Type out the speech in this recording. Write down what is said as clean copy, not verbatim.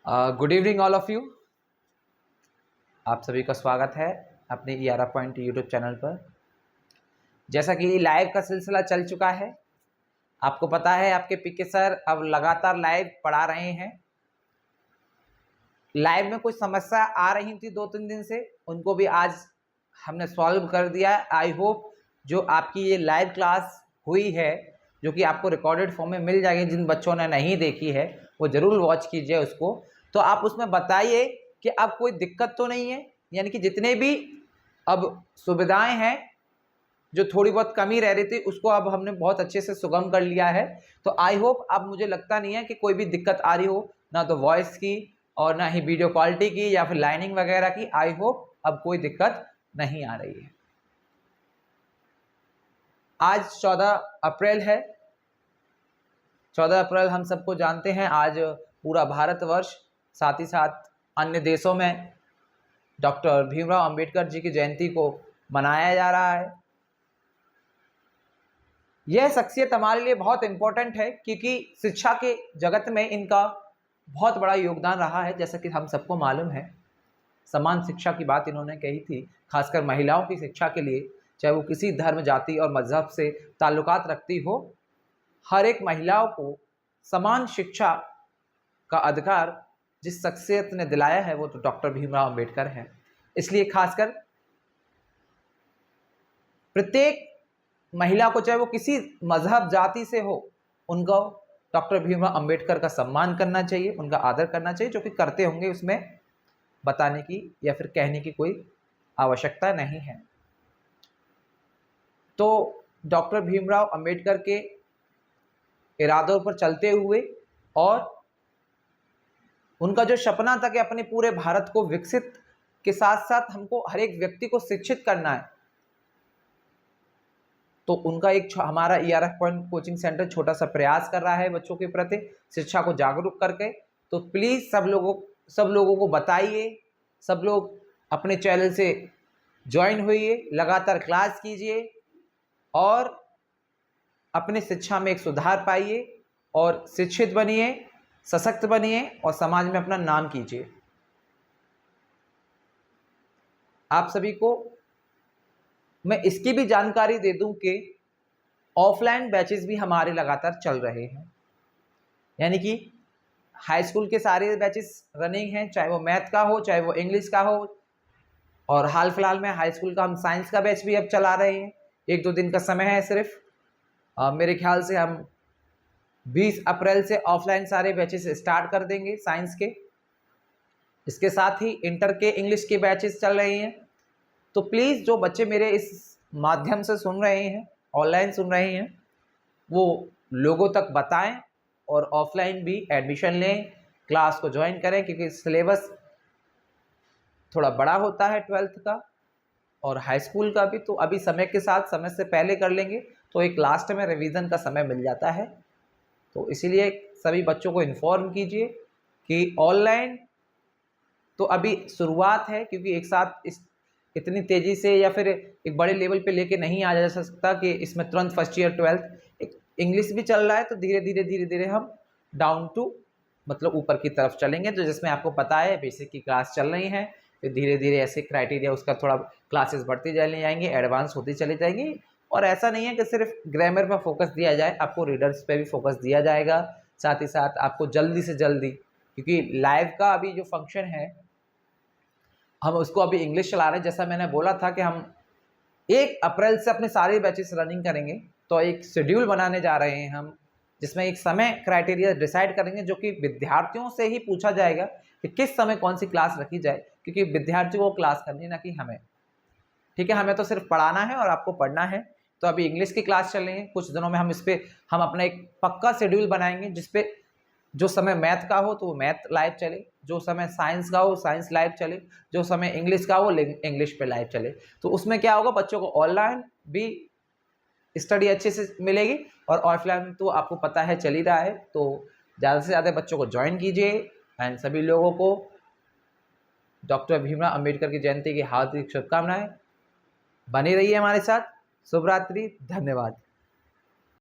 Good evening all of you. आप सभी का स्वागत है अपने ERF पॉइंट यूट्यूब चैनल पर। जैसा कि लाइव का सिलसिला चल चुका है, आपको पता है आपके पीके सर अब लगातार लाइव पढ़ा रहे हैं। लाइव में कुछ समस्या आ रही थी 2-3 दिन से, उनको भी आज हमने सॉल्व कर दिया है। आई होप जो आपकी ये लाइव क्लास हुई है, जो कि आपको रिकॉर्डेड फॉर्म में मिल जाएगी, जिन बच्चों ने नहीं देखी है वो ज़रूर वॉच कीजिए उसको। तो आप उसमें बताइए कि अब कोई दिक्कत तो नहीं है, यानी कि जितने भी अब सुविधाएं हैं जो थोड़ी बहुत कमी रह रही थी उसको अब हमने बहुत अच्छे से सुगम कर लिया है। तो आई होप अब मुझे लगता नहीं है कि कोई भी दिक्कत आ रही हो, ना तो वॉइस की और ना ही वीडियो क्वालिटी की या फिर लाइनिंग वगैरह की। आई होप अब कोई दिक्कत नहीं आ रही है। आज 14 अप्रैल है। 14 अप्रैल हम सबको जानते हैं, आज पूरा भारतवर्ष साथ ही साथ अन्य देशों में डॉक्टर भीमराव अंबेडकर जी की जयंती को मनाया जा रहा है। यह शख्सियत हमारे लिए बहुत इम्पोर्टेंट है क्योंकि शिक्षा के जगत में इनका बहुत बड़ा योगदान रहा है। जैसा कि हम सबको मालूम है, समान शिक्षा की बात इन्होंने कही थी, खासकर महिलाओं की शिक्षा के लिए, चाहे वो किसी धर्म, जाति और मजहब से ताल्लुकात रखती हो, हर एक महिलाओं को समान शिक्षा का अधिकार जिस शख्सियत ने दिलाया है वो तो डॉक्टर भीमराव अंबेडकर हैं। इसलिए खासकर प्रत्येक महिला को, चाहे वो किसी मजहब जाति से हो, उनको डॉक्टर भीमराव अंबेडकर का सम्मान करना चाहिए, उनका आदर करना चाहिए, जो कि करते होंगे, उसमें बताने की या फिर कहने की कोई आवश्यकता नहीं है। तो डॉक्टर भीमराव अंबेडकर के इरादों पर चलते हुए और उनका जो सपना था कि अपने पूरे भारत को विकसित के साथ साथ हमको हर एक व्यक्ति को शिक्षित करना है, तो उनका एक हमारा ERF पॉइंट कोचिंग सेंटर छोटा सा प्रयास कर रहा है बच्चों के प्रति शिक्षा को जागरूक करके। तो प्लीज़ सब लोगों को बताइए, सब लोग अपने चैनल से ज्वाइन होइए, लगातार क्लास कीजिए और अपने शिक्षा में एक सुधार पाइए और शिक्षित बनिए, सशक्त बनिए और समाज में अपना नाम कीजिए। आप सभी को मैं इसकी भी जानकारी दे दूं कि ऑफलाइन बैचेस भी हमारे लगातार चल रहे हैं, यानी कि हाई स्कूल के सारे बैचेस रनिंग हैं, चाहे वो मैथ का हो, चाहे वो इंग्लिश का हो। और हाल फिलहाल में हाई स्कूल का हम साइंस का बैच भी अब चला रहे हैं। 1-2 दिन का समय है सिर्फ। मेरे ख्याल से हम 20 अप्रैल से ऑफलाइन सारे बैचेस स्टार्ट कर देंगे साइंस के। इसके साथ ही इंटर के इंग्लिश के बैचेस चल रहे हैं। तो प्लीज़ जो बच्चे मेरे इस माध्यम से सुन रहे हैं, ऑनलाइन सुन रहे हैं, वो लोगों तक बताएं और ऑफलाइन भी एडमिशन लें, क्लास को ज्वाइन करें, क्योंकि सिलेबस थोड़ा बड़ा होता है 12th का और हाई स्कूल का भी। तो अभी समय के साथ, समय से पहले कर लेंगे तो एक लास्ट में रिवीजन का समय मिल जाता है। तो इसीलिए सभी बच्चों को इन्फॉर्म कीजिए कि ऑनलाइन तो अभी शुरुआत है, क्योंकि एक साथ इतनी तेज़ी से या फिर एक बड़े लेवल पे लेके नहीं आ जा सकता कि इसमें तुरंत फर्स्ट ईयर 12th। एक इंग्लिश भी चल रहा है, तो धीरे धीरे हम डाउन टू मतलब ऊपर की तरफ चलेंगे। तो जिसमें आपको पता है बेसिक की क्लास चल रही हैं, फिर धीरे धीरे ऐसे क्राइटेरिया उसका थोड़ा क्लासेस बढ़ती चली जाएंगी, एडवांस होती चली जाएंगी। और ऐसा नहीं है कि सिर्फ ग्रामर पर फोकस दिया जाए, आपको रीडर्स पे भी फोकस दिया जाएगा। साथ ही साथ आपको जल्दी से जल्दी, क्योंकि लाइव का अभी जो फंक्शन है हम उसको अभी इंग्लिश चला रहे हैं। जैसा मैंने बोला था कि हम 1 अप्रैल से अपने सारे बैचेस रनिंग करेंगे, तो एक शेड्यूल बनाने जा रहे हैं हम, जिसमें एक समय क्राइटेरिया डिसाइड करेंगे, जो कि विद्यार्थियों से ही पूछा जाएगा कि किस समय कौन सी क्लास रखी जाए, क्योंकि विद्यार्थियों को क्लास करनी है, ना कि हमें। ठीक है, हमें तो सिर्फ पढ़ाना है और आपको पढ़ना है। तो अभी इंग्लिश की क्लास चल रही है, कुछ दिनों में हम अपना एक पक्का शेड्यूल बनाएंगे, जिसपे जो समय मैथ का हो तो वो मैथ लाइव चले, जो समय साइंस का हो साइंस लाइव चले, जो समय इंग्लिश का हो इंग्लिश पे लाइव चले। तो उसमें क्या होगा, बच्चों को ऑनलाइन भी स्टडी अच्छे से मिलेगी और ऑफलाइन तो आपको पता है चल ही रहा है। तो ज़्यादा से ज़्यादा बच्चों को ज्वाइन कीजिए एंड सभी लोगों को डॉक्टर भीमराव अंबेडकर की जयंती की हार्दिक शुभकामनाएं। बनी रहिए हमारे साथ। शुभ रात्रि, धन्यवाद।